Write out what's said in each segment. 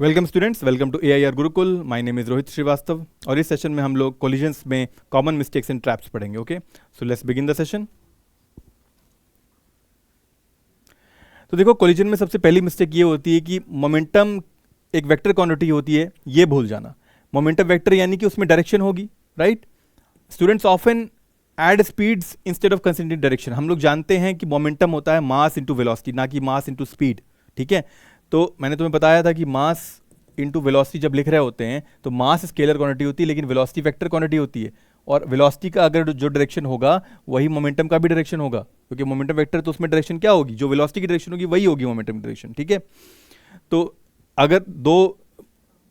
Welcome students, welcome to AIR Gurukul. My name is Rohit Shrivastava और इस session में हम लोग कोलिजन्स में कॉमन मिस्टेक्स एंड ट्रैप्स पढ़ेंगे। Okay, so let's begin the session. तो देखो, कोलिजन में सबसे पहली मिस्टेक ये होती है कि मोमेंटम एक वेक्टर क्वांटिटी होती है, ये भूल जाना। मोमेंटम वेक्टर यानी कि उसमें डायरेक्शन होगी, right. Students often add speeds instead of considering direction. हम लोग जानते हैं कि मोमेंटम होता है मास इंटू वेलोसिटी, ना कि मास इंटू स्पीड, ठीक है। तो मैंने तुम्हें बताया था कि मास इंटू वेलोसिटी जब लिख रहे होते हैं तो मास स्केलर क्वांटिटी होती है, लेकिन वेलोसिटी वेक्टर क्वांटिटी होती है। और वेलोसिटी का अगर जो डायरेक्शन होगा वही मोमेंटम का भी डायरेक्शन होगा, क्योंकि मोमेंटम वेक्टर तो उसमें डायरेक्शन क्या होगी, जो वेलोसिटी की डायरेक्शन होगी वही होगी मोमेंटम की डायरेक्शन, ठीक है। तो अगर दो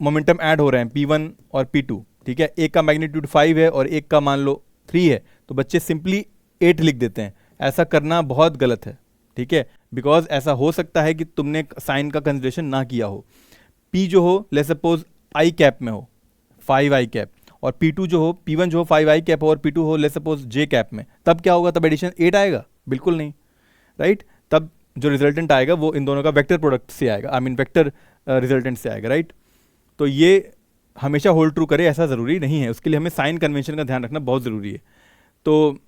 मोमेंटम ऐड हो रहे हैं P1 और P2, ठीक है, एक का मैग्नीट्यूड 5 है और एक का मान लो 3 है, तो बच्चे सिंपली 8 लिख देते हैं। ऐसा करना बहुत गलत है, ठीक है, बिकॉज ऐसा हो सकता है कि तुमने साइन का कंसिडरेशन ना किया हो। P जो हो, लेट्स सपोज आई कैप में हो 5 आई कैप, और P2 जो हो, P1 जो हो 5 आई कैप हो और P2 हो लेट्स सपोज J कैप में, तब क्या होगा? तब एडिशन 8 आएगा? बिल्कुल नहीं, राइट। तब जो रिजल्टेंट आएगा वो इन दोनों का वेक्टर प्रोडक्ट से आएगा, आई मीन वेक्टर रिजल्टेंट से आएगा, राइट। तो ये हमेशा होल्ड ट्रू करे ऐसा ज़रूरी नहीं है, उसके लिए हमें साइन कन्वेंशन का ध्यान रखना बहुत ज़रूरी है। तो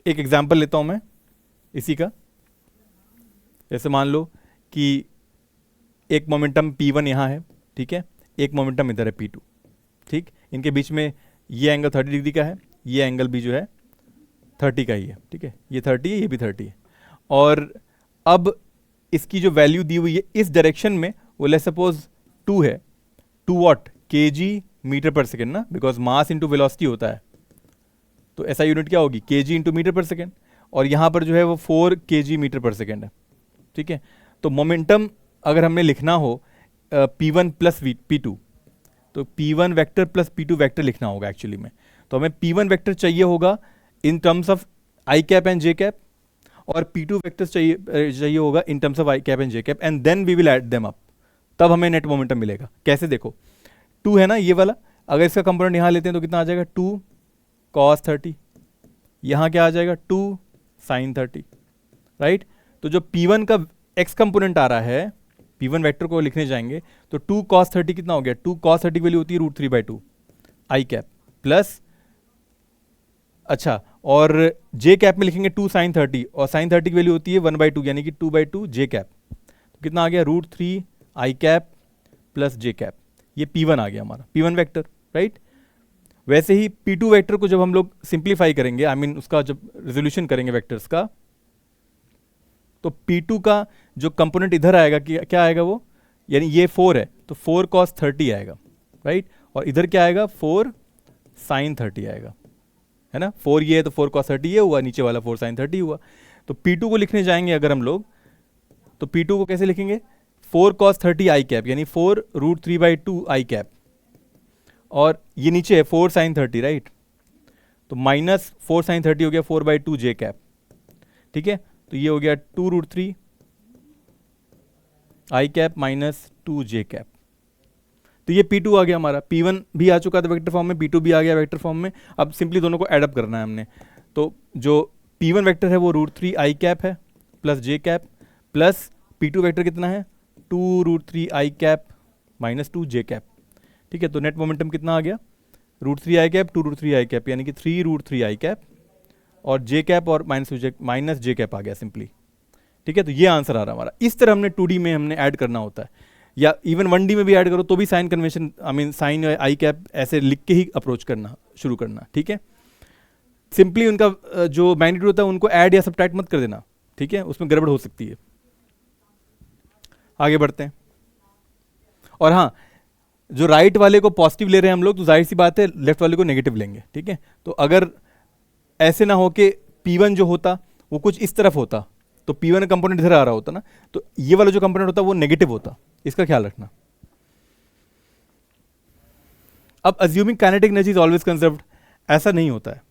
एक एग्जाम्पल लेता हूँ मैं इसी का। जैसे मान लो कि एक मोमेंटम P1 यहाँ है, ठीक है, एक मोमेंटम इधर है P2, ठीक। इनके बीच में ये एंगल 30 डिग्री का है, ये एंगल भी जो है 30 का ही है, ठीक है, ये 30 है, ये भी 30 है। और अब इसकी जो वैल्यू दी हुई है इस डायरेक्शन में वो लेट्स सपोज 2 है। 2 वॉट? kg मीटर पर सेकेंड ना, बिकॉज मास इंटू वेलोसिटी होता है, तो ऐसा यूनिट क्या होगी? kg इंटू मीटर पर सेकेंड। और यहाँ पर जो है वो 4 kg मीटर पर सेकेंड है, ठीक है। तो मोमेंटम अगर हमने लिखना हो P1 प्लस P2, तो P1 vector plus P2 vector लिखना होगा एक्चुअली में। तो हमें P1 वेक्टर चाहिए होगा in terms of I cap and J cap, और P2 वेक्टर चाहिए होगा in terms of I cap and J cap, and then we will add them up, तब हमें नेट मोमेंटम मिलेगा। कैसे? देखो, 2 है ना ये वाला, अगर इसका कंपोनेंट यहाँ लेते हैं तो कितना आ जाएगा? 2 cos 30। यहाँ क्या आ जाएगा? 2 sin 30, राइट। तो जो P1 का x कंपोनेंट आ रहा है, P1 वेक्टर को लिखने जाएंगे तो 2 cos 30 कितना हो गया? 2 cos 30 की वैल्यू होती है √3/2 आई कैप प्लस, अच्छा, और जे कैप में लिखेंगे 2 sin 30, और sin 30 की वैल्यू होती है 1/2 यानी कि 2/2 जे कैप। तो कितना आ गया? √3 आई कैप प्लस जे कैप। ये P1 आ गया हमारा P1 वेक्टर, राइट। वैसे ही P2 वेक्टर को जब हम लोग सिंप्लीफाई करेंगे, आई मीन उसका जब रेजोल्यूशन करेंगे वेक्टर्स का, तो P2 का जो कंपोनेंट इधर आएगा क्या आएगा वो? यानी ये 4 है तो 4 cos 30 आएगा, राइट। और इधर क्या आएगा? 4 sin 30 आएगा, है ना। 4 ये है तो 4 cos 30 ये हुआ, नीचे वाला 4 sin 30 हुआ। तो P2 को लिखने जाएंगे अगर हम लोग, तो P2 को कैसे लिखेंगे? 4 cos 30 आई कैप यानी 4 √3/2 आई कैप, और ये नीचे है 4 sin 30, राइट। तो माइनस 4 sin 30 हो गया 4/2 जे कैप, ठीक है। तो ये हो गया 2 √3 आई कैप माइनस 2 जे कैप। तो ये P2 आ गया हमारा। P1 भी आ चुका था वेक्टर फॉर्म में, P2 भी आ गया वेक्टर फॉर्म में। अब सिंपली दोनों को एडअप करना है हमने। तो जो P1 वेक्टर है वो √3 आई कैप है प्लस जे कैप, प्लस P2 वेक्टर कितना है? 2 √3 आई कैप माइनस 2 जे कैप, ठीक है। तो नेट मोमेंटम कितना आ गया? √3 आई कैप 2 √3 आई कैप यानी कि 3 √3 आई कैप, और जे कैप और माइनस जे कैप आ गया सिंपली, ठीक है। तो ये आंसर आ रहा हमारा। इस तरह हमने 2D में हमने ऐड करना होता है, या इवन 1D में भी ऐड करो तो भी sign convention, I mean sign I cap ऐसे लिख के ही अप्रोच करना शुरू करना, ठीक है। सिंपली उनका जो मैग्नीट्यूड होता है उनको ऐड या सब्ट्रैक्ट मत कर देना, ठीक है, उसमें गड़बड़ हो सकती है। आगे बढ़ते हैं। और हाँ, जो राइट वाले को पॉजिटिव ले रहे हैं हम लोग, तो जाहिर सी बात है लेफ्ट वाले को नेगेटिव लेंगे, ठीक है। तो अगर ऐसे ना हो कि P1 जो होता वो कुछ इस तरफ होता, तो P1 कंपोनेंट इधर आ रहा होता ना, तो ये वाला जो कंपोनेंट होता वो नेगेटिव होता, इसका ख्याल रखना। अब assuming kinetic energy is always conserved, ऐसा नहीं होता है।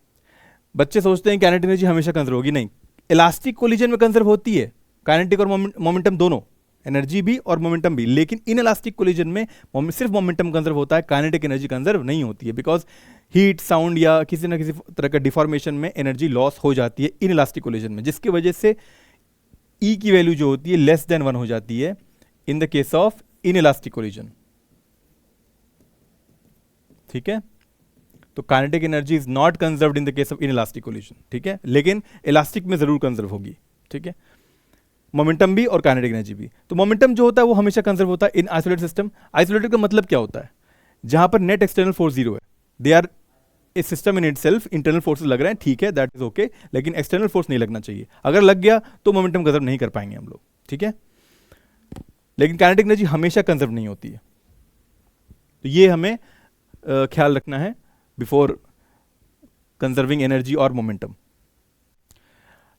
बच्चे सोचते हैं काइनेटिक एनर्जी हमेशा कंजर्व होगी, नहीं। इलास्टिक कोलिजन में कंजर्व होती है काइनेटिक और मोमेंटम दोनों, एनर्जी भी और मोमेंटम भी, लेकिन इन इलास्टिक कोलिजन में सिर्फ मोमेंटम कंजर्व होता है, काइनेटिक एनर्जी कंजर्व नहीं होती है, बिकॉज हीट, साउंड या किसी ना किसी तरह का डिफॉर्मेशन में एनर्जी लॉस हो जाती है इन इलास्टिक कोलिजन में, जिसकी वजह से E की वैल्यू जो होती है लेस देन 1 हो जाती है इन the case of inelastic collision, ठीक है। तो kinetic energy is not conserved in the case of inelastic collision, ठीक है, लेकिन इलास्टिक में जरूर कंजर्व होगी, ठीक है। मोमेंटम भी और काइनेटिक एनर्जी भी। तो मोमेंटम जो होता है वो हमेशा कंजर्व होता है इन आइसोलेटेड सिस्टम। आइसोलेटेड का मतलब क्या होता है? जहां पर नेट एक्सटर्नल फोर्स जीरो है, they are a system in itself, internal forces लग रहे हैं, ठीक है, दैट इज ओके, लेकिन एक्सटर्नल फोर्स नहीं लगना चाहिए। अगर लग गया तो मोमेंटम कंजर्व नहीं कर पाएंगे हम लोग, ठीक है। लेकिन काइनेटिक एनर्जी हमेशा कंजर्व नहीं होती है, तो ये हमें ख्याल रखना है बिफोर कंजर्विंग एनर्जी और momentum.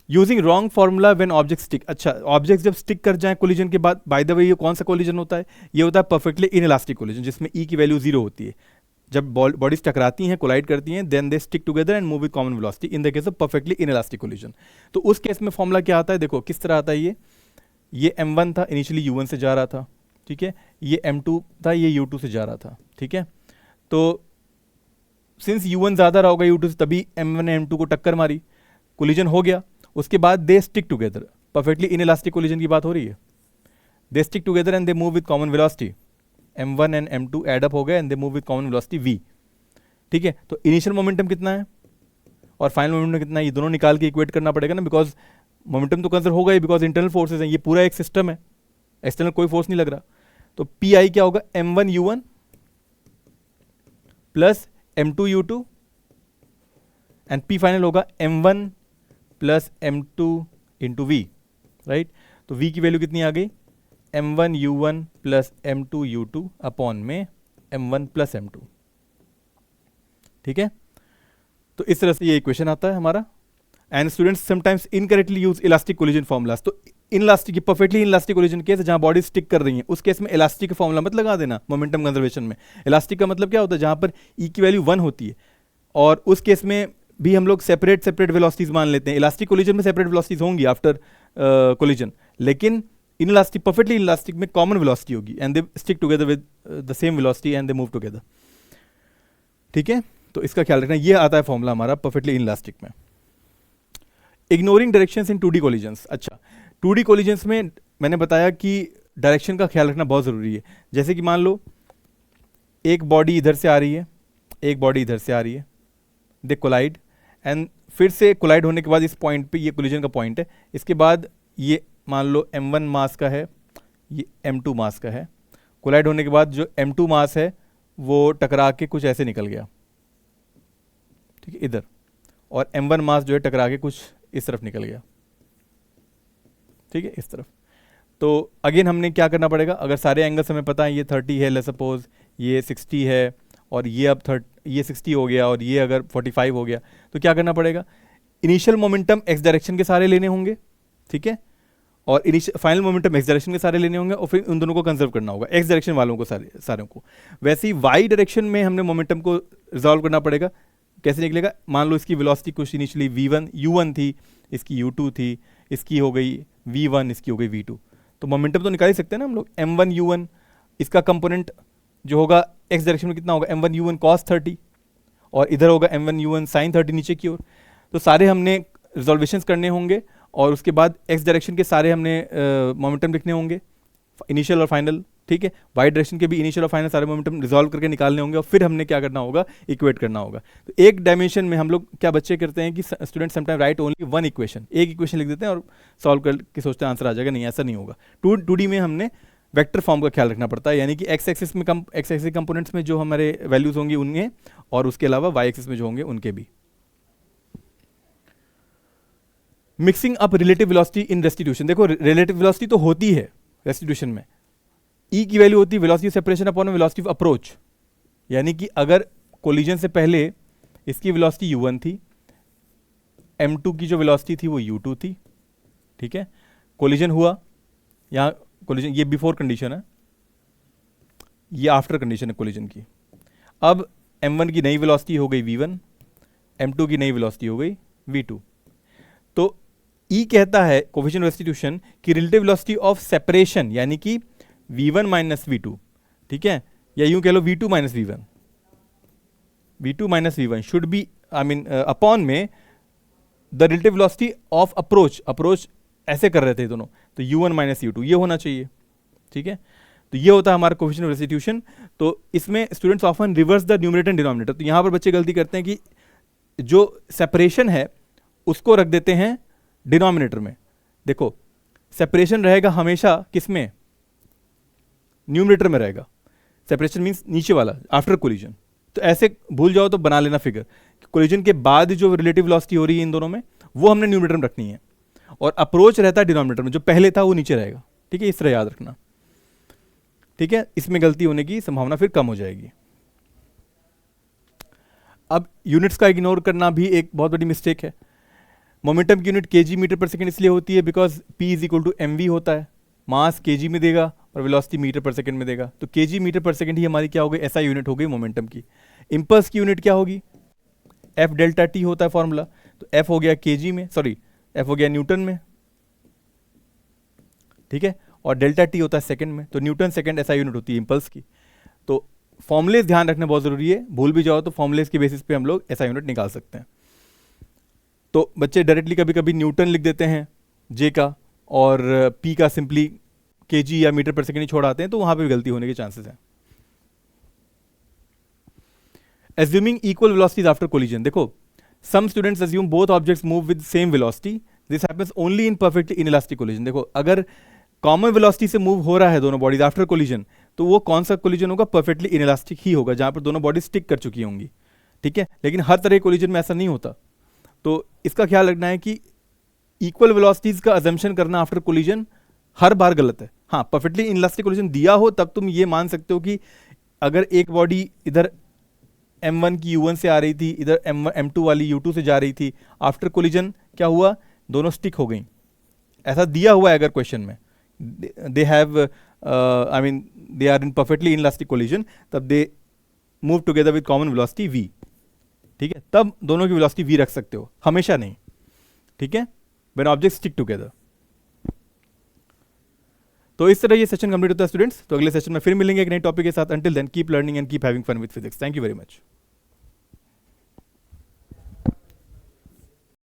Using wrong formula when object stick. अच्छा, ऑब्जेक्ट जब स्टिक कर जाए कोलिजन के बाद, बाय द वे ये कौन सा कोलिजन होता है? ये होता है परफेक्टली इनइलास्टिक कोलिजन, जिसमें ई की वैल्यू जीरो होती है। जब बॉडीज टकराती हैं, कोलाइड करती हैं, then they stick together and move with common velocity in the case of perfectly inelastic collision. तो उस केस में फॉर्मूला क्या आता है? देखो किस तरह आता है। ये m1 था, इनिशियली u1 से जा रहा था, ठीक है। ये m2 था, ये u2 से जा रहा था, ठीक है। तो सिंस u1 ज्यादा रहा होगा u2 से, तभी m1 ने m2 को टक्कर मारी, कोलिजन हो गया। उसके बाद they stick together, perfectly inelastic collision की बात हो रही है। They stick together and they move with common velocity, m1 and m2 add up हो गए and they move with common velocity v, ठीक है। तो इनिशियल मोमेंटम कितना है और फाइनल मोमेंटम कितना है, ये दोनों निकाल के इक्वेट करना पड़ेगा ना, बिकॉज मोमेंटम तो कंजर्व होगा ही, बिकॉज इंटरनल फोर्सेस हैं, ये पूरा एक सिस्टम है, एक्सटर्नल कोई फोर्स नहीं लग रहा। तो पी आई क्या होगा? m1 u1 plus m2 u2 and P final होगा m1 plus m2 into V, right. तो v की वैल्यू कितनी आ गई? m1 u1 plus m2 u2 upon में m1 प्लस m2, ठीक है। तो इस तरह से ये इक्वेशन आता है हमारा। And students sometimes incorrectly use elastic collision formulas. तो inelastic, perfectly inelastic collision case जहां बॉडी स्टिक कर रही है, उस केस में इलास्टिक का फॉर्मुला मत लगा देना मोमेंटम कंजर्वेशन में। इलास्टिक का मतलब क्या होता है? जहां पर ई की वैल्यू 1 होती है, और उस केस में भी हम लोग सेपरेट वेलोसिटीज मान लेते हैं। इलास्टिक कोलिजन में सेपरेट वेलोसिटीज होंगी आफ्टर कोलिजन, लेकिन इनइलास्टिक, परफेक्टली इनइलास्टिक में कॉमन वेलोसिटी होगी and they stick together with the same velocity and they move together, ठीक है। तो इसका ख्याल रखना, ये आता है फॉर्मूला हमारा परफेक्टली इनइलास्टिक में। इग्नोरिंग डायरेक्शंस इन 2D कोलिजन्स। अच्छा, 2D कोलिजन्स में मैंने बताया कि डायरेक्शन का ख्याल रखना बहुत ज़रूरी है। जैसे कि मान लो एक बॉडी इधर से आ रही है, एक बॉडी इधर से आ रही है, दे कोलाइड, एंड फिर से कोलाइड होने के बाद इस पॉइंट पे, ये कोलिजन का पॉइंट है, इसके बाद ये मान लो m1 मास का है, ये m2 मास का है। कोलाइड होने के बाद जो m2 मास है वो टकरा के कुछ ऐसे निकल गया, ठीक है, इधर, और m1 मास जो है टकरा के कुछ इस तरफ निकल गया, ठीक है, इस तरफ। तो अगेन हमने क्या करना पड़ेगा? अगर सारे एंगल्स हमें पता है, ये 30 है, लेट्स सपोज ये 60 है, और ये अब ये 60 हो गया, और ये अगर 45 हो गया, तो क्या करना पड़ेगा? इनिशियल मोमेंटम एक्स डायरेक्शन के सारे लेने होंगे, ठीक है, और फाइनल मोमेंटम एक्स डायरेक्शन के सारे लेने होंगे, और फिर उन दोनों को कंजर्व करना होगा, एक्स डायरेक्शन वालों को सारों को। वैसे ही वाई डायरेक्शन में हमने मोमेंटम को रिजॉल्व करना पड़ेगा। कैसे निकलेगा? मान लो इसकी वेलोसिटी कुछ इनिशियली v1 u1 थी, इसकी u2 थी, इसकी हो गई v1, इसकी हो गई v2। तो मोमेंटम तो निकाल ही सकते हैं ना हम लोग। m1 u1, इसका कंपोनेंट जो होगा x डायरेक्शन में कितना होगा? m1 u1 cos 30, और इधर होगा m1 u1 sin 30 नीचे की ओर। तो सारे हमने रिजोल्वेशंस करने होंगे, और उसके बाद x डायरेक्शन के सारे हमने मोमेंटम लिखने होंगे, इनिशियल और फाइनल, ठीक है। वाई डायरेक्शन के भी इनिशियल और फाइनल सारे मोमेंटम रिजॉल्व करके निकालने होंगे, और फिर हमने क्या करना होगा? इक्वेट करना होगा। तो एक डायमेंशन में हम लोग क्या बच्चे करते हैं कि student sometime right only one equation, एक इक्वेशन लिख देते हैं और सॉल्व करके सोचते हैं आंसर आ जाएगा। नहीं, ऐसा नहीं होगा। 2D में हमने वेक्टर फॉर्म का ख्याल रखना पड़ता है, यानी कि एक्स एक्सिस में एक्स एक्सिस कंपोनेंट्स में जो हमारे वैल्यूज होंगी उनके, और उसके अलावा वाई एक्सिस में जो होंगे उनके भी। मिक्सिंग अप रिलेटिव वेलोसिटी इन रेस्टिट्यूशन। देखो रिलेटिव वेलोसिटी तो होती है रेस्टिट्यूशन में, ई की वैल्यू होती है velocity of separation upon velocity of approach, यानी कि अगर कोलिजन से पहले इसकी वेलोसिटी u1 थी, m2 की जो वेलोसिटी थी वो u2 थी, ठीक है। कोलिजन हुआ, यहाँ कोलिजन, ये बिफोर कंडीशन है, ये आफ्टर कंडीशन है कोलिजन की। अब m1 की नई वेलोसिटी हो गई v1, m2 की नई वेलोसिटी हो गई v2। तो ई कहता है कोफिशिएंट ऑफ रेस्टिट्यूशन की रिलेटिव वेलोसिटी ऑफ सेपरेशन, यानी कि v1 माइनस v2, ठीक है, या यूं कह लो v2 minus v1, v2 minus v1 should be, I mean upon में the relative velocity of approach, approach ऐसे कर रहे थे दोनों, तो u1 माइनस u2 ये होना चाहिए, ठीक है। तो ये होता है हमारा कोफिशिएंट ऑफ रेस्टिट्यूशन। तो इसमें students often reverse the numerator and denominator. तो यहाँ पर बच्चे गलती करते हैं कि जो सेपरेशन है उसको रख देते हैं डिनोमिनेटर में। देखो सेपरेशन रहेगा हमेशा किसमें, न्यूमरेटर में रहेगा। सेपरेशन मींस नीचे वाला आफ्टर कोलिजन। तो ऐसे भूल जाओ तो बना लेना फिगर, कोलिजन के बाद जो रिलेटिव वेलोसिटी हो रही है इन दोनों में वो हमने न्यूमरेटर में रखनी है, और अप्रोच रहता है डिनोमिनेटर में, जो पहले था वो नीचे रहेगा। ठीक है, इस तरह याद रखना। ठीक है, इसमें गलती होने की संभावना फिर कम हो जाएगी। अब यूनिट्स का इग्नोर करना भी एक बहुत बड़ी मिस्टेक है। मोमेंटम की यूनिट केजी मीटर पर सेकंड इसलिए होती है because P is equal to M V होता है। मास केजी में देगा और वेलोसिटी मीटर पर सेकंड में देगा, तो केजी मीटर पर सेकंड ही हमारी क्या हो गई, ऐसा यूनिट हो गई मोमेंटम की। इंपल्स की यूनिट क्या होगी, एफ डेल्टा टी होता है फॉर्मूला। तो एफ हो गया केजी में, सॉरी एफ हो गया न्यूटन में, ठीक है, और डेल्टा टी होता है सेकंड में। तो न्यूटन सेकंड ऐसा यूनिट होती है इंपल्स की। तो फॉर्मुलेस ध्यान रखना बहुत जरूरी है, भूल भी जाओ तो फॉर्मुलेस के बेसिस पे हम लोग ऐसा यूनिट निकाल सकते हैं। तो बच्चे डायरेक्टली कभी कभी न्यूटन लिख देते हैं जे का, और पी का सिंपली केजी या मीटर पर सेकंड ही छोड़ आते हैं, तो वहां पे भी गलती होने के चांसेस हैं। Assuming equal velocities after collision, देखो some students assume both objects move with same velocity. This happens only in perfectly inelastic collision. देखो अगर कॉमन वेलोसिटी से मूव हो रहा है दोनों बॉडीज आफ्टर कोलिजन, तो वो कौन सा कोलिजन होगा, परफेक्टली इनइलास्टिक ही होगा, जहां पर दोनों बॉडी स्टिक कर चुकी होंगी। ठीक है, लेकिन हर तरह के कोलिजन में ऐसा नहीं होता। तो इसका ख्याल रखना है कि इक्वल वेलोसिटीज का अजम्पशन करना आफ्टर कोलिजन हर बार गलत है। हाँ, परफेक्टली इनइलास्टिक कोलिजन दिया हो तब तुम ये मान सकते हो कि अगर एक बॉडी इधर M1 की U1 से आ रही थी, इधर M2 वाली U2 से जा रही थी, आफ्टर कोलिजन क्या हुआ, दोनों स्टिक हो गई, ऐसा दिया हुआ है अगर क्वेश्चन में, they have I mean they are in perfectly inelastic collision, तब they move together with common velocity v। ठीक है, तब दोनों की वेलोसिटी v रख सकते हो, हमेशा नहीं। ठीक है, व्हेन ऑब्जेक्ट स्टिक टुगेदर। तो इस तरह ये सेशन कंप्लीट होता है स्टूडेंट्स। तो अगले सेशन में फिर मिलेंगे एक नए टॉपिक के साथ। Until then keep learning and keep having fun with physics. Thank you very much.